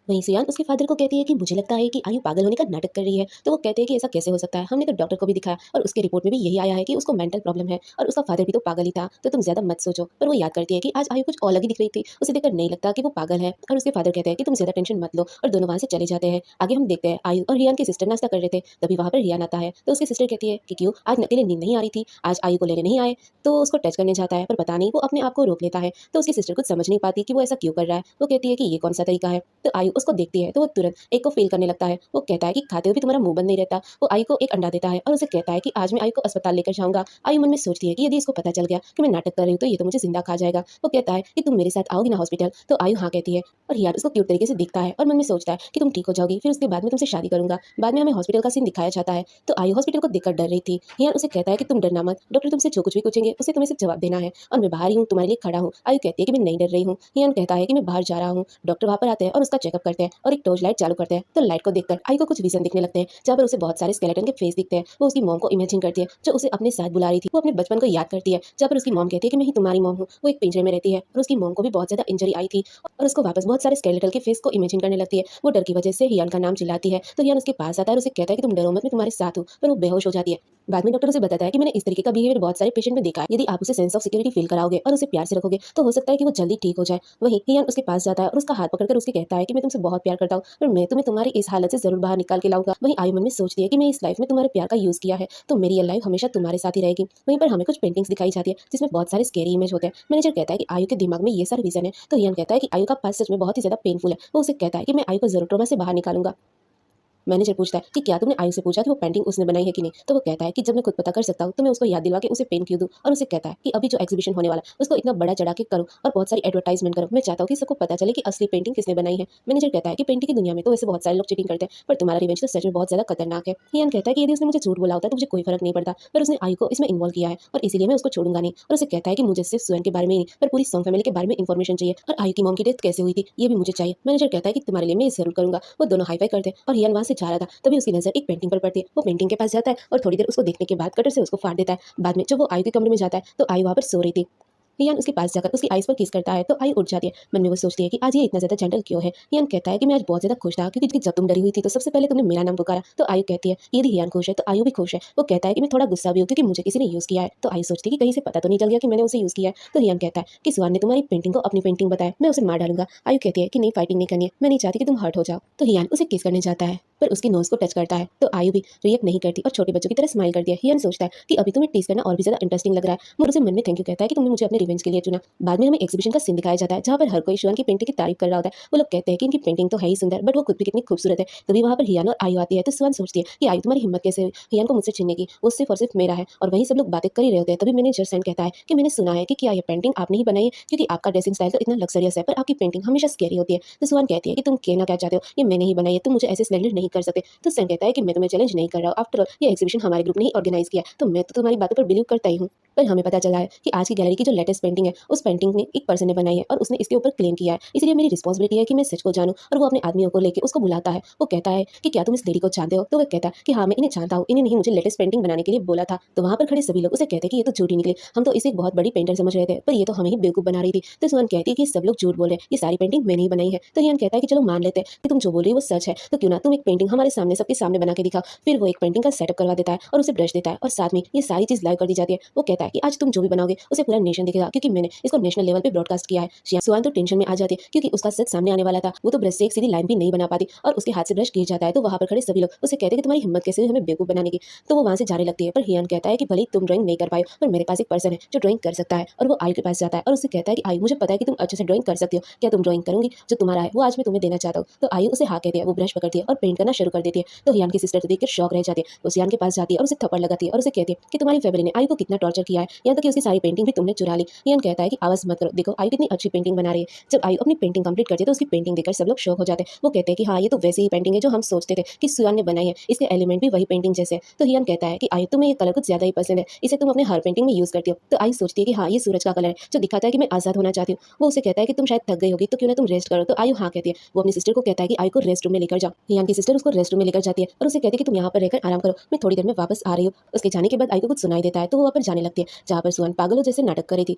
वहीं सियान उसके फादर को कहती है कि मुझे लगता है कि आयु पागल होने का नाटक कर रही है। तो वो कहते हैं कि ऐसा कैसे हो सकता है, हमने तो डॉक्टर को भी दिखाया और उसके रिपोर्ट में भी यही आया है कि उसको मेंटल प्रॉब्लम है और उसका फादर भी तो पागल ही था, तो तुम ज्यादा मत सोचो। पर वो याद करती है कि आज आयु कुछ और अलग ही दिख रही थी, उसे देखकर नहीं लगता कि वो पागल है। और उसके फादर कहते हैं कि तुम ज्यादा टेंशन मत लो और दोनों वहां से चले जाते हैं। आगे हम देखते हैं आयु और रियान की सिस्टर नाश्ता कर रहे थे, तभी वहां पर रियान आता है। तो उसकी सिस्टर कहती है कि क्यों आज नतीले नींद नहीं आ रही थी, आज आयु को लेने नहीं आए। तो उसको टच करने जाता है पर पता नहीं वो अपने आप को रोक लेता है। तो उसकी सिस्टर कुछ समझ नहीं पाती कि वो ऐसा क्यों कर रहा है। वो कहती है कि ये कौन सा तरीका है। तो आयु उसको देखती है तो वो तुरंत एक को फील करने लगता है। वो कहता है कि खाते हुए भी तुम्हारा मुंह बंद नहीं रहता। वो आयु को एक अंडा देता है और उसे कहता है कि आज मैं आयु को अस्पताल लेकर जाऊंगा। आयु मन में सोचती है कि यदि इसको पता चल गया कि मैं नाटक कर रही हूँ तो ये तो मुझे जिंदा खा जाएगा। वो कहता है कि तुम मेरे साथ आओगी ना हॉस्पिटल। तो आयु हाँ कहती है और यार उसको क्यूट तरीके से दिखता है और मन में सोचता है कि तुम ठीक हो जाओगी, फिर उसके बाद में तुमसे शादी करूंगा। बाद में हमें हॉस्पिटल का सीन दिखाया जाता है। तो आयु हॉस्पिटल को देखकर डर रही थी। यार उसे कहता है कि तुम डरना मत, डॉक्टर तुमसे जो कुछ भी पूछेंगे उसे तुम्हें सिर्फ जवाब देना है और मैं बाहर ही हूँ, तुम्हारे लिए खड़ा हूँ। आयु कहती है कि मैं नहीं डर रही हूँ। हियन कहता है कि मैं बाहर जा रहा हूँ। डॉक्टर वहां पर आते हैं और उसका चेकअप करते हैं और एक टॉर्च लाइट चालू करते हैं। तो लाइट को देखकर आयु को कुछ विजन दिखने लगते हैं, जहाँ पर उसे बहुत सारे स्केलेटन के फेस दिखते हैं। वो उसकी मॉम को इमेजिन करती है जो उसे अपने साथ बुला रही थी। वो अपने बचपन को याद करती है, जहाँ पर उसकी मॉम कहती है कि मैं ही तुम्हारी मॉम हूँ। वो एक पिंजरे में रहती है और उसकी मॉम को भी बहुत ज्यादा इंजरी आई थी और उसको वापस बहुत सारे स्केलेटल के फेस को इमेजिन करने लगती है। वो डर की वजह से हियान का नाम चिल्लाती है। तो हियान उसके पास आता है और उसे कहता है कि तुम डरो मत, मैं तुम्हारे साथ हूँ। पर वो बेहोश हो जाती है। बाद में डॉक्टर उसे बताता है कि मैंने इस तरीके का बिहेवियर बहुत सारे पेशेंट में देखा है। यदि आप उसे सेंस ऑफ सिक्योरिटी फील कराओगे और उसे प्यार से रखोगे तो हो सकता है कि वो जल्दी ठीक हो जाए। वहीं हियान उसके पास जाता है और उसका हाथ पकड़कर उसके कहता है कि मैं तुमसे बहुत प्यार करता हूँ और मैं तुम्हें तुम्हारी इस हालत से जरूर बाहर निकाल के लाऊंगा। वहीं आयु मन में सोचती है कि मैं इस लाइफ में तुम्हारे प्यार का यूज किया है तो मेरी ये लाइफ हमेशा तुम्हारे साथ ही रहेगी। वहीं पर हमें कुछ पेंटिंग्स दिखाई जाती है जिसमें बहुत सारे स्केरी इमेज होते हैं। मैनेजर कहता है कि आयु के दिमाग में ये सारा विजन है। तो हियान कहता है कि आयु का पास सच में बहुत ही ज्यादा पेनफुल है। वो उसे कहता है कि मैं आयु को जरूर ट्रॉमा से बाहर निकालूंगा। मैनेजर पूछता है कि क्या तुमने आयु से पूछा कि वो पेंटिंग उसने बनाई है कि नहीं। तो वो कहता है कि जब मैं खुद पता कर सकता हूँ तो मैं उसको याद दिलवा के उसे पेन क्यों दूं। और उसे कहता है कि अभी जो एग्जीबिशन होने वाला है उसको इतना बड़ा चढ़ा के करो और बहुत सारी एडवर्टाइजमेंट करो। मैं चाहता हूँ कि सबको पता चले कि असली पेंटिंग किसने बनाई है। मैनेजर कहता है कि पेंटिंग की दुनिया में तो वैसे बहुत सारे लोग चीटिंग करते हैं पर तुम्हारा रिवेंज तो सच में बहुत ज्यादा खतरनाक है। हियन कहता है कि यदि उसने मुझे झूठ बोला होता तो मुझे कोई फर्क नहीं पड़ता, पर उसने आयु को इसमें इन्वॉल्व किया है और इसीलिए मैं उसको छोड़ूंगा नहीं। और उसे कहता है कि मुझे सिर्फ स्वयं के बारे में ही नहीं पर पूरी सॉन्ग फैमिली के बारे में इन्फॉर्मेशन चाहिए और आयु की मॉम की डेथ कैसे हुई थी ये भी मुझे चाहिए। मैनेजर कहता है कि तुम्हारे लिए मैं ये जरूर करूंगा। वो दोनों हाई फाई करते हैं और हियन वहां से जा रहा था तभी उसकी नजर एक पेंटिंग पर पड़ती है। वो पेंटिंग के पास जाता है और थोड़ी देर उसको देखने के बाद कटर से उसको फाड़ देता है। बाद में जब वो आयु के कमरे में जाता है तो आयु वहां पर सो रही थी। हियान उसके पास जाकर उसकी आईज पर किस करता है तो आयु उठ जाती है। मन में वो सोचती है कि आज ये इतना ज्यादा जेंटल क्यों है। हियान कहता है कि मैं आज बहुत ज्यादा खुश था क्योंकि जब तुम डरी हुई थी तो सबसे पहले तुमने मेरा नाम पुकारा। तो आयु कहती है यदि हियान खुश है तो आयु भी खुश है। वो कहता है कि मैं थोड़ा गुस्सा भी हूँ क्योंकि मुझे किसी ने यूज किया है। तो आयु सोचती है कि कहीं से पता तो नहीं चल गया कि मैंने उसे यूज किया है। तो हियान कहता है कि सुहान ने तुम्हारी पेंटिंग को अपनी पेंटिंग बताया, मैं उसे मार डालूंगा। आयु कहती है कि नहीं, फाइटिंग नहीं करनी है, मैं नहीं चाहती कि तुम हर्ट हो जाओ। तो हियान उसे किस करने जाता है पर उसकी नोज को टच करता है। तो आयु भी रिएक्ट नहीं करती और छोटे बच्चों की तरह स्माइल करती है। हियान सोचता है कि अभी तुम्हें टीज करना और भी ज्यादा इंटरेस्टिंग लग रहा है। वो उसे मन में थैंक यू कहता है कि तुमने मुझे अपने रिवेंज के लिए चुना। बाद में हमें एग्जीबिशन का सीन दिखाया जाता है जहाँ पर हर कोई शिवान की पेंटिंग की तारीफ कर रहा होता है। वो लोग कहते हैं कि इनकी पेंटिंग तो है ही सुंदर बट वो खुद भी कितनी खूबसूरत है। तभी वहाँ पर हियान और आयु आती है। तो शिवान सोचती है कि आयु तुम्हारी हिम्मत कैसे हुई हियान को मुझसे छीनने की, वो सिर्फ और सिर्फ मेरा है। और वहीं सब लोग बातें कर ही रहे होते हैं। तभी मैनेजर सेंड कहता है कि मैंने सुना है कि क्या ये पेंटिंग आपने ही बनाई है क्योंकि आपका ड्रेसिंग स्टाइल तो इतना लग्जरियस है पर आपकी पेंटिंग हमेशा स्कैरी होती है। तो शिवान कहती है कि तुम कहना क्या चाहते हो, ये मैंने ही बनाई है, तुम मुझे ऐसे स्लैंडर नहीं कर सकते। तो सेंड कहता है कि मैं तुम्हें चैलेंज नहीं कर रहा हूँ, आफ्टर ऑल ये एग्जीबिशन हमारे ग्रुप ने ही ऑर्गेनाइज किया तो मैं तो तुम्हारी बातों पर बिलीव करता ही हूँ। पर हमें पता चला है कि आज की गैलरी की जो लेटेस्ट पेंटिंग है उस पेंटिंग ने एक पर्सन ने बनाई है और उसने इसके ऊपर क्लेम किया है, इसलिए मेरी रिस्पॉन्सिबिलिटी है कि मैं सच को जानूं। और वो अपने आदमियों को लेकर उसको बुलाता है। वो कहता है कि क्या तुम इस लेडी को जानते हो। तो वो कहता है कि हाँ मैं इन्हें जानता हूँ, इन्हें नहीं मुझे लेटेस्ट पेंटिंग बनाने के लिए बोला था। तो वहाँ पर खड़े सभी लोग उसे कहते हैं कि ये तो झूठी निकली, हम तो इसे एक बहुत बड़ी पेंटर समझ रहे थे पर ये तो हमें ही बेवकूफ बना रही थी। तो सुमन कहती है कि सब लोग झूठ बोल रहे हैं, ये सारी पेंटिंग मैंने ही बनाई है। तो हियन कहता है कि चलो मान लेते हैं कि तुम जो बोल रही हो वो सच है, तो क्यों ना तुम एक पेंटिंग हमारे सामने सबके सामने बना के दिखाओ। फिर वो एक पेंटिंग का सेटअप करवा देता है और उसे ब्रश देता है और साथ में ये सारी चीज लाइव कर दी जाती है। वो कहता है कि आज तुम जो भी बनाओगे उसे पूरा नेशन दिखेगा क्योंकि मैंने इसको नेशनल लेवल पे ब्रॉडकास्ट किया है। सुहान तो टेंशन में आ जाती है क्योंकि उसका सच सामने आने वाला था। वो तो ब्रश से एक सीधी लाइन भी नहीं बना पाती और उसके हाथ से ब्रश गिर जाता है। तो वहां पर खड़े सभी लोग उसे कहते हैं कि तुम्हारी हिम्मत कैसे हुई हमें बेवकूफ बनाने की। तो वो वहां से जाने लगती है पर हियान कहता है कि भले ही तुम ड्राइंग नहीं कर पाए पर मेरे पास एक पर्सन है जो ड्राइंग कर सकता है। और वो आयु के पास जाता है और उसे कहता है कि आयु मुझे पता है कि तुम अच्छे से ड्राइंग कर सकती हो, क्या तुम ड्राइंग करूंगी, जो तुम्हारा है वो आज मैं तुम्हें देना चाहता हूँ। तो आयु उसे हाँ कहती है, वो ब्रश पकड़ती है और पेंट करना शुरू कर देती है। तो हियान की सिस्टर देखकर शॉक रह जाती है। वो सियान के पास जाती है और उसे थप्पड़ लगाती है और उसे कहती है कि तुम्हारी फैमिली ने आयु को कितना टॉर्चर किया है, यहाँ तक कि उसकी सारी पेंटिंग भी तुमने चुरा ली। हियान कहता है कि आवाज मत करो, देखो आयु कितनी अच्छी पेंटिंग बना रही है। जब आयु अपनी पेंटिंग कंप्लीट करती है तो उसकी पेंटिंग देखकर सब लोग शॉक हो जाते हैं। वो कहते हैं कि हाँ ये तो वैसी ही पेंटिंग है जो हम सोचते थे कि सुयान ने बनाई है, इसके एलिमेंट भी वही पेंटिंग जैसे हैं। तो हियान कहता है कि आयु तुम्हें ये कलर कुछ ज्यादा ही पसंद है, इसे तुम अपने हर पेंटिंग में यूज करती हो। तो आयु सोचती है कि हाँ ये सूरज का कलर है जो दिखाता है कि मैं आजाद होना चाहती हूँ। वो उसे कहता है कि तुम शायद थक गई होगी तो क्यों ना तुम रेस्ट करो। तो आयु हाँ कहती है। वो अपनी सिस्टर को कहता है कि आयु को रेस्ट रूम में लेकर जाओ। हियान की सिस्टर उसको रेस्ट रूम में लेकर जाती है और उसे कहती है कि तुम यहाँ पर रहकर आराम करो, मैं थोड़ी देर में वापस आ रही हूँ। उसके जाने के बाद आयु को कुछ सुनाई देता है तो वो वहाँ पर जाने लगती है जहाँ पर सुहान पागलों जैसे नाटक कर रही थी।